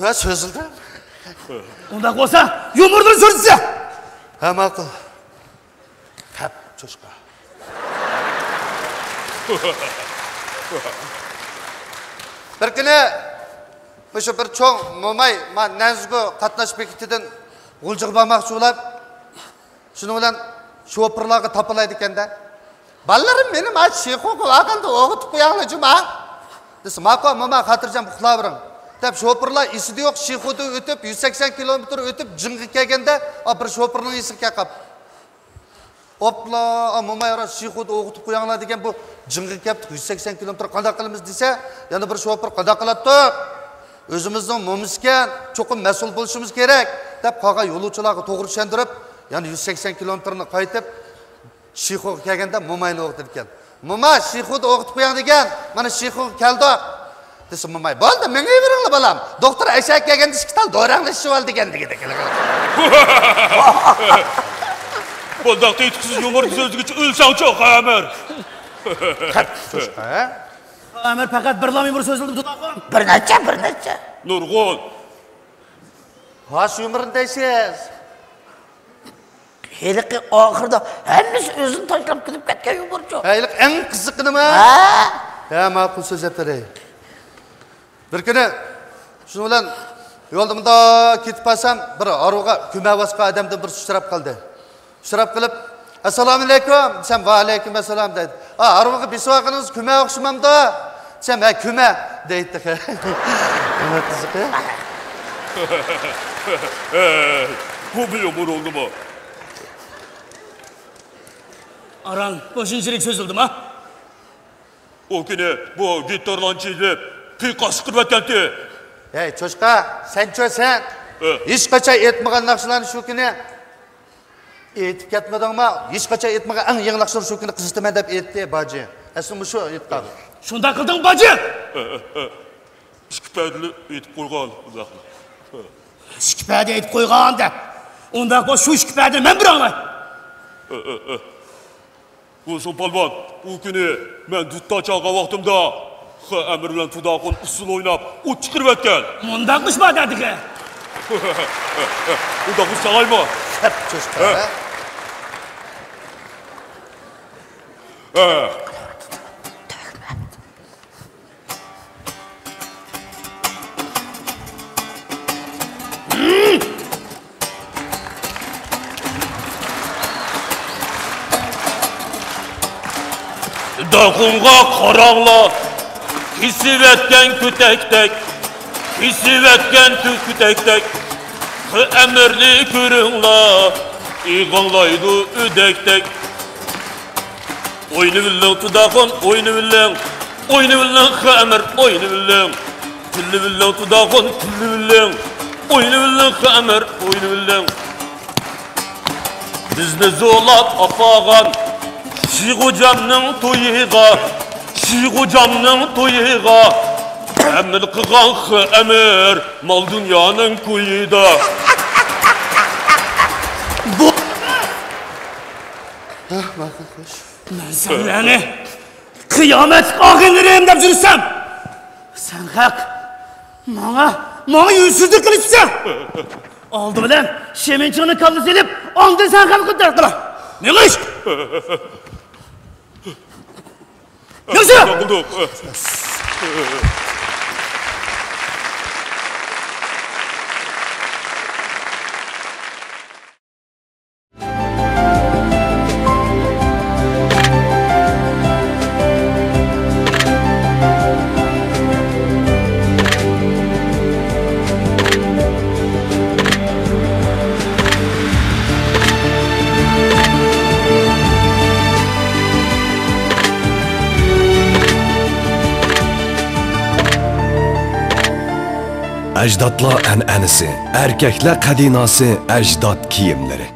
Ha sözüldü. Onda olsa yumurdur sözüse. Ha makul. Hep çoşka. Bir güne şu bir çoğun momay man nazgo katnaş bekitiden ulcuk bakmakçı olab şunu bilen şoförlarga tapalaydı ekende. Ballarım benim aç şeyxoku akılda oğutup koyanlı cuma. Desi mako mama hatırcam uxlabırın. Dep şoförlar isi de yok şeyxodu ötüp 180 kilometre ötüp cıngı kelgende bir şoförün isi kekap. Opla mama yara şeyxodu oğutup koyanlar degen bu cıngı keptik 180 kilometre qanday qilamiz dese yana bir şoför qanday qilatdi? Özümüzün momizken çokum mesul bo'lishimiz kerak deb qolgan yo'lovchilarga to'g'ri tushuntirib, yani 180 kilometrni qaytib Şeyxo'ga kelganda momayni o'qitib ekan. Momay Şeyxo'ni o'qitib qo'ying degan. Mana Şeyxo'ga keldi. Desa momay, "Bo'ldi, menga beringlar balam. Doktor eshak kelganda ishqital do'ranglashib ol" degan dedi. Bundaqda etkisiz yumur so'zgicha o'lsang-chi, Qamar. Çoşka, Ömer fakat bir lam yumur sözüldü tutaqon. Bir necha. Nurg'un. Hoş yumurindaysiz. Heliqi oxirida hammasi o'zini tashlab ketib ketgan yumurchi. Haylik eng qiziqi nima? Ha? Ha, ma'qul so'z aytay. Bir kuni shuni bilan yo'lda bunda ketib qolsam, bir aruga ko'mavasqa odamdan bir uchrab qoldi. Uchrab qilib, "Assalomu alaykum" desam, "Va alaykum assalom" dedi. "Ha, aruga bisvaqingiz ko'ma o'xshamamda" desam, "Ha, ko'ma" deydi. Nima qiziq? Bu bir yumur oldu mu? Aran boşunçilik sözüldü mü? O günü bu gitarlançıydı. Piyqası qırvatganti. Hey çoşka, sen çösen. Hiç kaça etmegen nakşılarını şu günü etip ketmedin mi? Hiç kaça etmegen en yeni nakşıları şu günü kızıstım edip etti bacı. Esin şu etken. Şunda kıldın bacı. İşkipədili etip qoyğan uzaqlı. Şikipədi etip koyğan da. Onda o şu şikipədini mən bir anlay. Olsun palvan, o günü mən dutta çalğa vaxtımda əmir bilan Tudaqon usul oynab, o çıxırıb etken. Mundaqmış mı dedi ki? Tudaqon sağayma. Hep çoşka. Dağınğa qaraqlar, hisib etken kütektek, hisib etken kütektek, əmirli görünlər, iğanlaydı ödəktek. Oyunu bilən Tudaqon, oyunu bilən, əmir, oyunu bilən. Tilli bilən Tudaqon, tilli bilən, oyunu bilən, əmir, oyunu bilən. Bizni zo'lab apağan, Şeyx hocamның to'yiga, əmir qılğan əmir, mal dünyanın kuyida. Bu... Ben senlerini kıyamet ağınırım deyip жүрсем, sen hak, bana yüzsüzlük kılıçsın. Oldu bilen, şeminçini kallısı edip, ondan sen hak kıdırdılar. Ne kış? Yoksa? Əcdadlar ənənəsi, erkəklər qədinası, əcdad kiyimləri.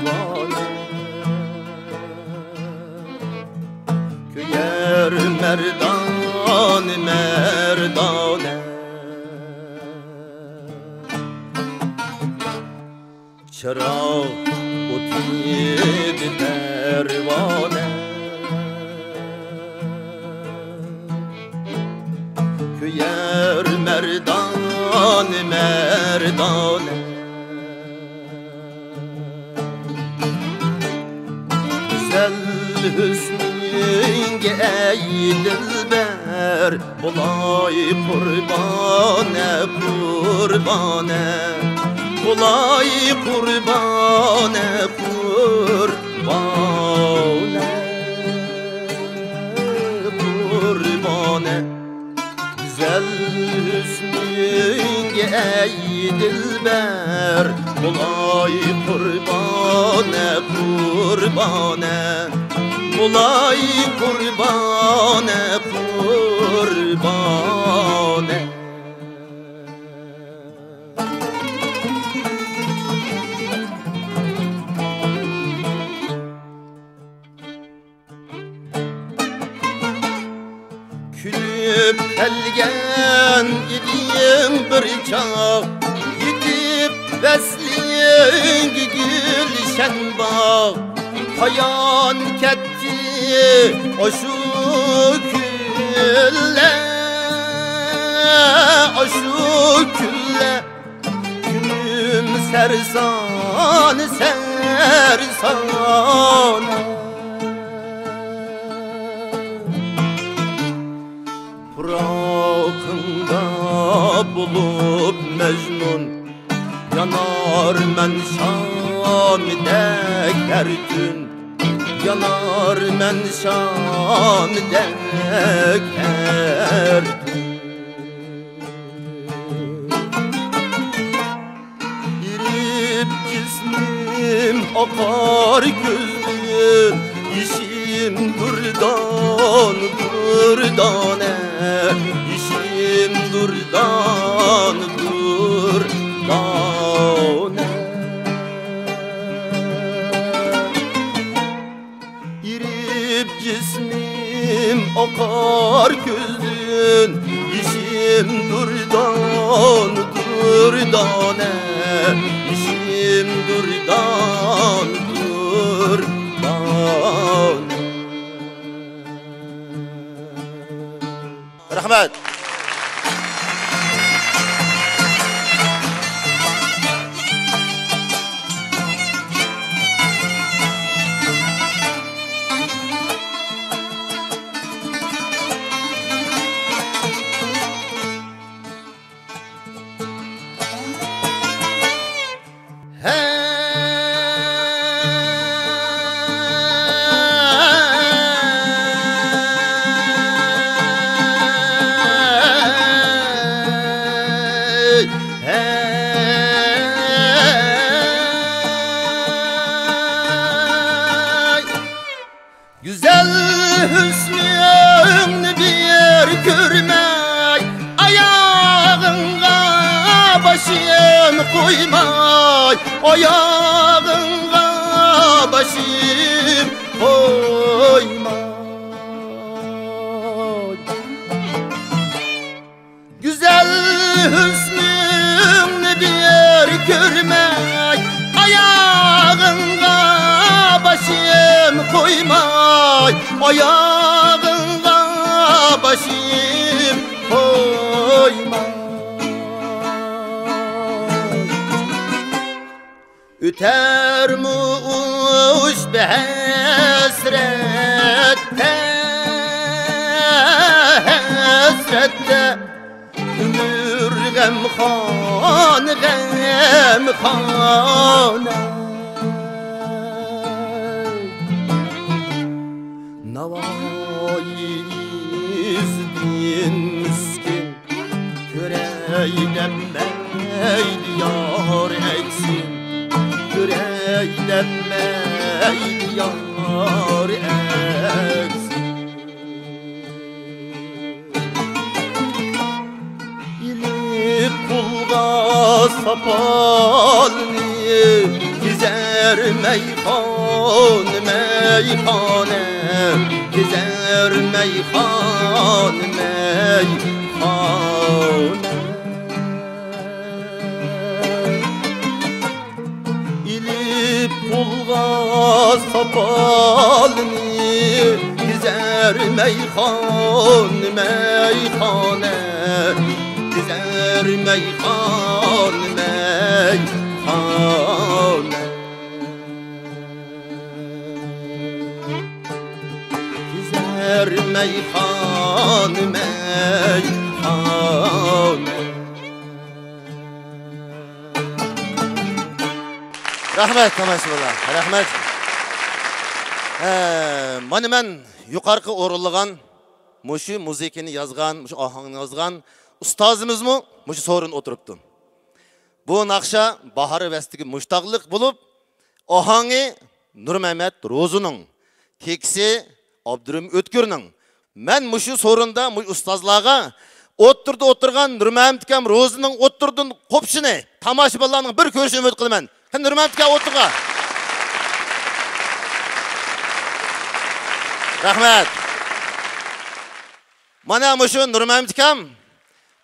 pervane Köyer merdane merdane Çırak otiydi pervane Köyer merdane merdane Güzel hüsnünge ey dilber Bulay kurbane kurbane Bulay kurbane kurbane Kurbane Güzel hüsnünge ey dilber Bulay kurbane kurbane Bulay kurbane kurbane Külüp gelgen idim bir çağ Yitip besliyin gülşen bağ Payan ketti o şu külle O şu külle Günüm sersan sersan Bırakında bulup Mecnun Yanar men Şam'de her gün Yanar men Şam'de her gün Girip cismim akar gözlüm İşim durdan durdane İşim durdan durdane İrip cismim akar gözün İşim durdan durdane İşim durdan durdane Rahmet. Güzel hüsnün bir görmey Ayağınga başım koymay Ayağınga başım koymay Güzel hüsnün bir görmey Ayağınga başım koymay Ayağınga başım koymay Üter mi uç be hasrette Hasrette Ömür gamxan gamxana Navayizdin miskin Köreylenmeydi yar eksin Köreylenmeydi yar eksin İlip kulga sapalını Gezer meyhane meyhane Gezer meyhane meyhane İlip pulga sapalını Gezer meyhane meyhane Gezer meyhane meyhane Gezer meyhane meyhane Rahmet tamasılar, rahmet. Mana men yuqorqi o'rinlagan mushu muzikani yozgan, mushu ohangni yozgan ustozimizmi mushu so'rin o'tiribdi. Bu naqsha bahor vastiga mushtaqliq bo'lib, ohangi Nurmamat Ro'zining, tekisi Abdurim O'tkirning. Men mushu so'rinda mush ustozlarga o'tirgan Nurmamat akam Ro'zining o'tirdan qo'pshini tomoshabinlarning bir ko'rishini umid qilaman. Qani Nurmamat aka o'tirga. Rahmat. Mana mushu Nurmamat akam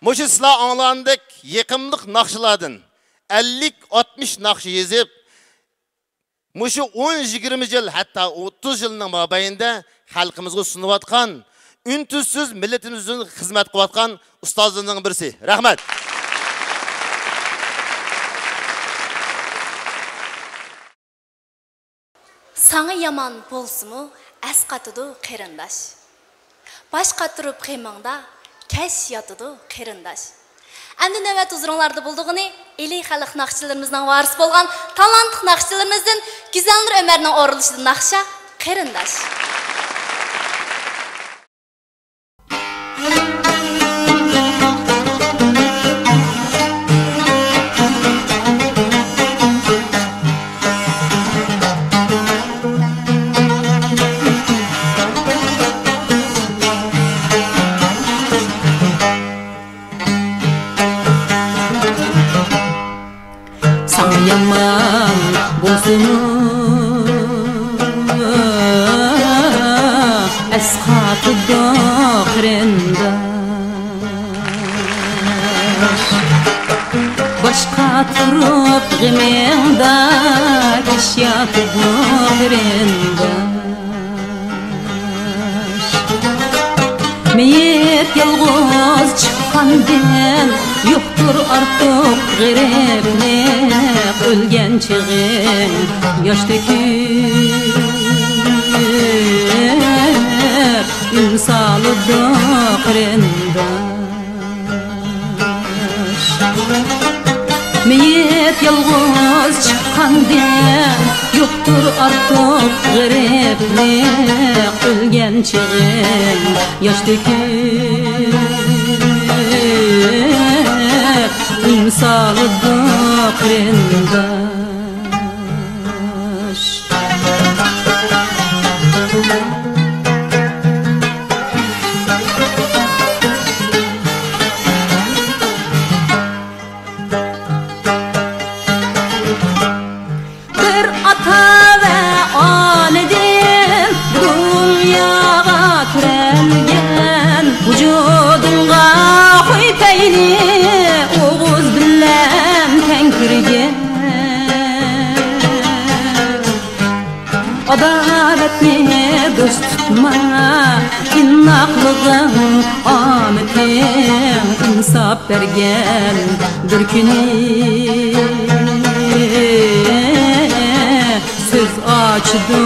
mushu sizlar anglandik yiqimliq naqshlardan 50-60 naqsh yezib mushu 10-20 yil hatta 30 yilning mobaynida xalqimizga sunayotgan üntüzsiz milletimizin xizmat qilayotgan ustozlarning birisi. Rahmat. Sana yaman bolsumu әс қатыды қеріндаш. Баш қатырып қимаңда кәш ятыды қеріндаш. Әнді нөвәт ұзырыңларды бұлдығыны елей халық нақшыларымыздың варыс болған таланттық нақшыларымыздың Güzelnur Ömer'nin орылышыды нақша қеріндаш. Yaman bolsumu esqatıda qırendaş Başqa turub g'imingda kishyatıda qırendaş Meyit yalğız çıqqandan yo'qtur ortiq g'iriblik o'lgan chig'im yosh to'kib insolida qarindosh Meyit yolg'iz chiqqandan yo'qtur ortiq g'iriblik o'lgan chig'im yosh to'kib imsolida qarindosh Bir ata ve onadan dunyoga turalgan vujudingga qo'y payli o'g'iz bilan tankirgan adolatni do'st tutma innaqlig'ing omading insof bergan bir kuni söz ochdi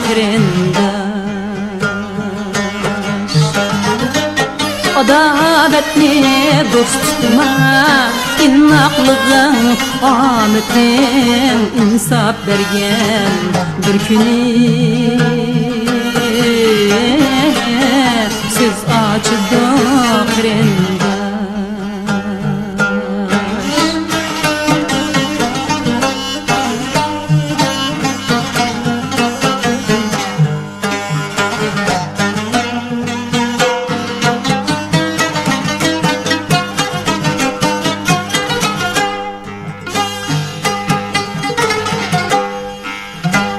qarindosh adolatni do'st tutma innaqlig'ing omading insof bergan bir kuni söz ochdi qarindosh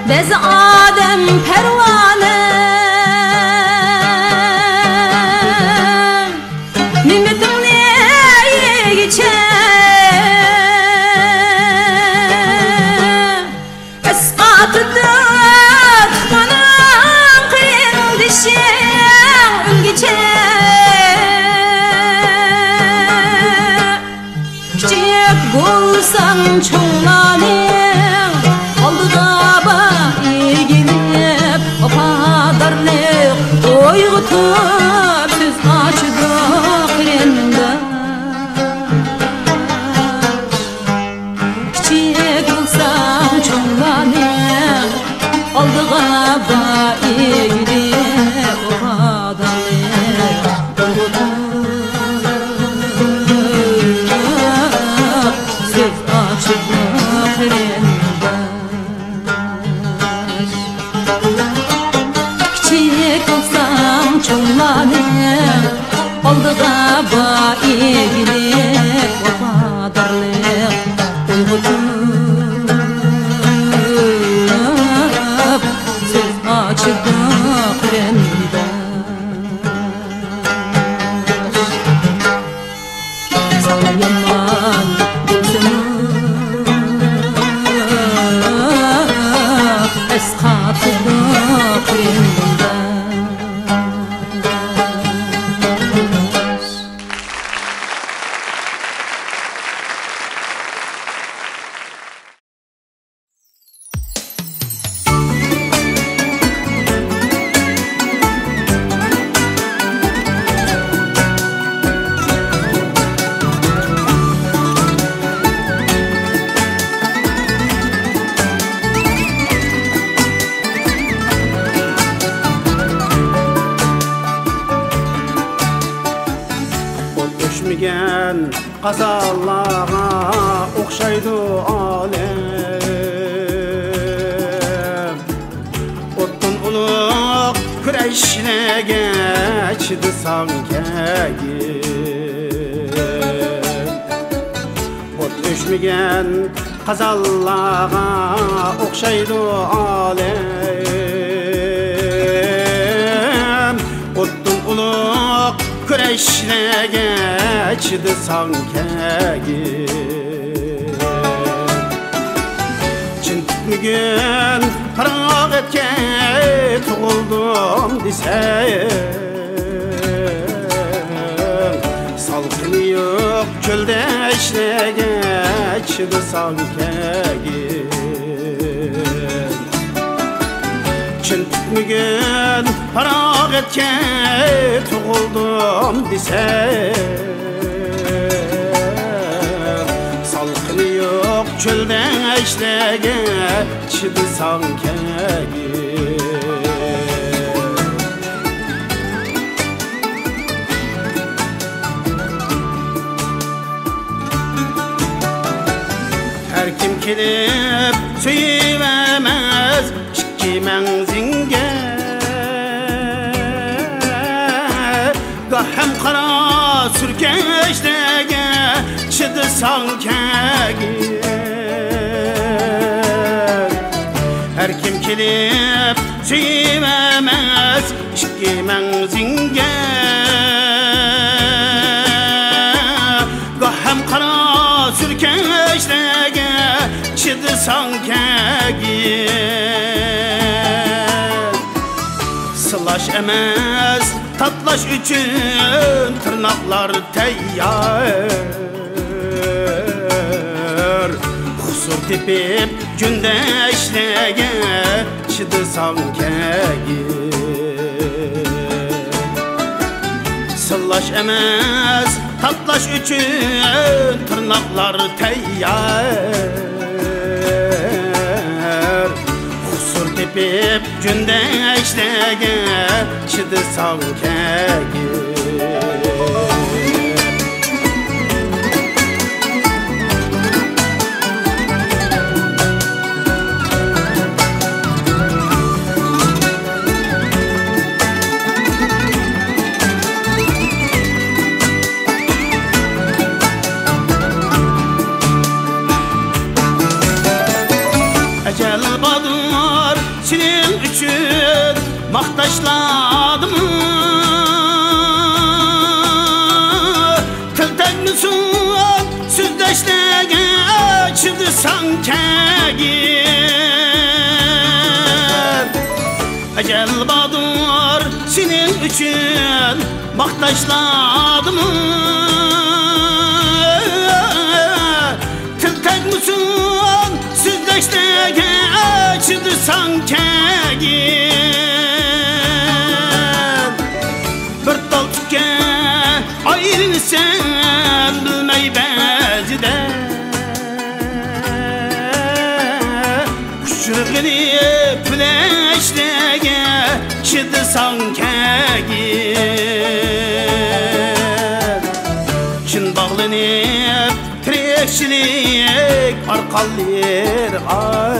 Bez adem pervane Mimmetim neye geçer Esqatıda tıkanın kıyın dişin geçer Küçük bulsan çoğlanın aldıda gelip o kadarlık oyg'utup söz açdı qirindar kichik bo'lsam cho'nglaning oldiga egilib o kadarlık oyg'utup söz açdı qirindar çoğlanır aldığa egilip vafadarlık uyg'utup söz açdı qirindash sana yaman bo'lsin esqatıda qirindash Qazallağa oxşaydı alem Ottun uluq küreşləgə geçdi sankəgim Ot düşmügən qazallağa oxşaydı alem Ottun uluq küreşləgə geçdi sankəgim Çin tutmugün paraq etke tuğuldum desem Salqını yok çölde işləgə geçdi sankəgim Çin tutmugün paraq etke tuğuldum desem Yok çölden eşlege çıdı sankəgim Her kim kelip söylemez iki menzingə Gahem qara sürkeşlege çıdı sankəgim Her kim kelip söylemez iki menzingə Gahem qara sürkeşlege çıdı sankəgim Sılaş emez tatlaş üçün tırnaklar teyyar Husur tepip günde işlege çıdı sankəgim Sılaş emez tatlaş üçün tırnaklar teyyar Husur tepip günde işlege çıdı sankəgim Ecel badur üçün maqtaşladım. Til tegmisin süzleşlege çıdı sankegin. Ecel badur senin üçün maqtaşladım. Til tegmisin süzleşlege çıdı sankegin. Bir tal tüke ayrılsam bilmey bezide. Kuşurgini pleşlege çıdı sankegin. Çin bağlanıp tirekçilik arkalır halganca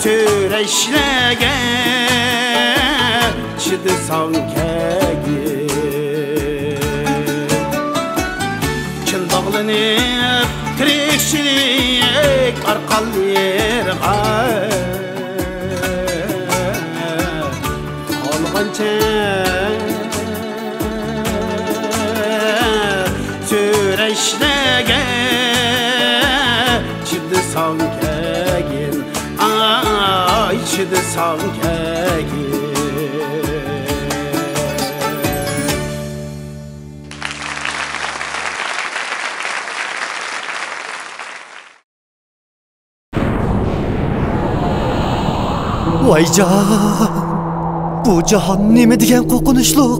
süreşlege çıdı sankegin. Çin bağlanıp tirekçilik arkalır süreşlege çıdı sankegin. Ay çıdı sankegin. Vayca! Bu cahan neme degen qo'rqinchliq,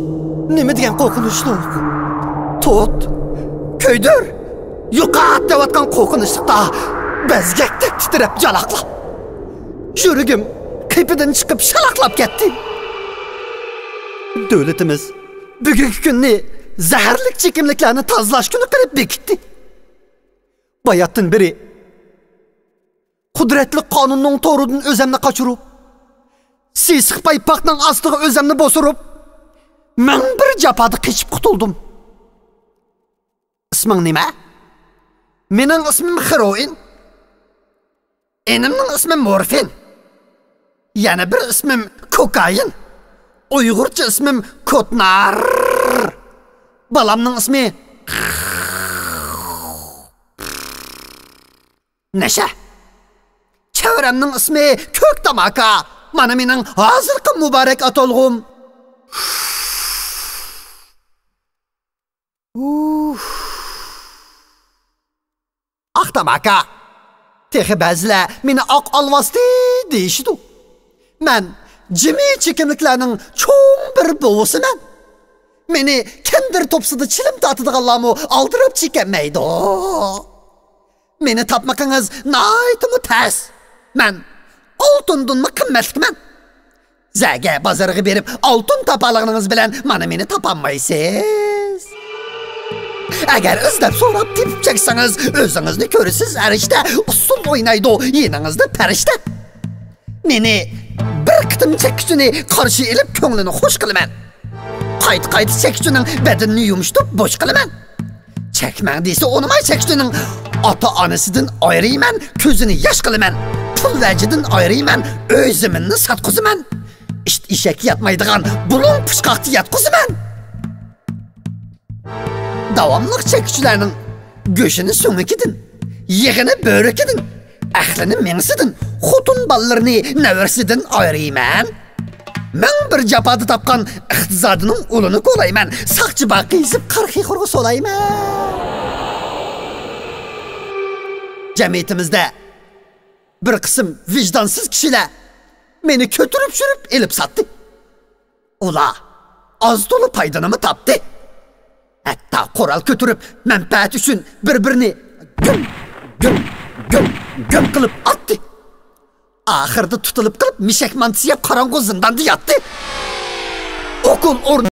neme degen qo'rqinchliq. Tot, köyдөр, yuqat deyotgan qo'rqinchliqda bezgakdek titrab jalaqlab. Yuragim qipidan chiqib shalaqlab ketdi. Davlatimiz bugungi kunni zaharli chekimliklarni tozalash kuni qilib bekitdi. Bayatdan beri qudratli qonunning to'ridan o'zimni qochirib, sisiq paypaqning ostiga o'zimni bosurib, men bir japada qechib qutuldim. Isming nima? Mening ismim Heroin. Enimning ismi Morfin. Yana bir ismim Kokain. Uyg'urcha ismim Kotnar. Balamning ismi Nasha. Çevremning ismi Ko'k Tamaka. Mana mening hozirgi muborak atalg'um. Oq Tamaka. Texi ba'zilar meni oq olvosdi deyishdi. Men jimi chekimliklarning cho'ng bir bovisiman. Meni kimdir topsida chilim tatadiganlarmi aldirib chekinmaydi. Meni tapmaqingiz naytimi tas. Men oltundunmi qimmatlikman. Zaga bozorga berib oltin topalagingiz bilan mana meni topolmaysiz. Agar izlab so'rab tepib cheksangiz, o'zingizni ko'rasiz, arishda usul o'ynaydi, yeningizda farishta. Meni bir qitim chekkichini qarshi elib ko'nglini xush qilaman. Qayt chekkichining badanini yumshtib bo'sh qilaman. Chekmang desa, o'nimay chekkichining ota-onasidan ayrayman, ko'zini yosh qilaman. Pul vajidan ayrayman, o'zimni satqizaman. Eshak yatmaydigan bulun pushqoqni yatqizaman. Davomli chekkichilarning go'shini so'ngikidin, yig'ini bo'rikidin, ahlini mengsidan, xotin bolalarni navarsidan ayrayman. Men bir japada topgan iqtisodining ulini qo'layman, saqchi baqiyzib qarxixurga solayman. Jamiyatimizda bir qism vijdonsiz kishilar meni ko'tirib shurib elib satdi. Ular oz to'la foydanimi topdi. Hatta qoral ko'tirib manfaat uchun bir-birini gum qilib atdi. Oxirida tutilib qilib mishak mantisiyab qorong'u zindonda yotdi. Okul o'rni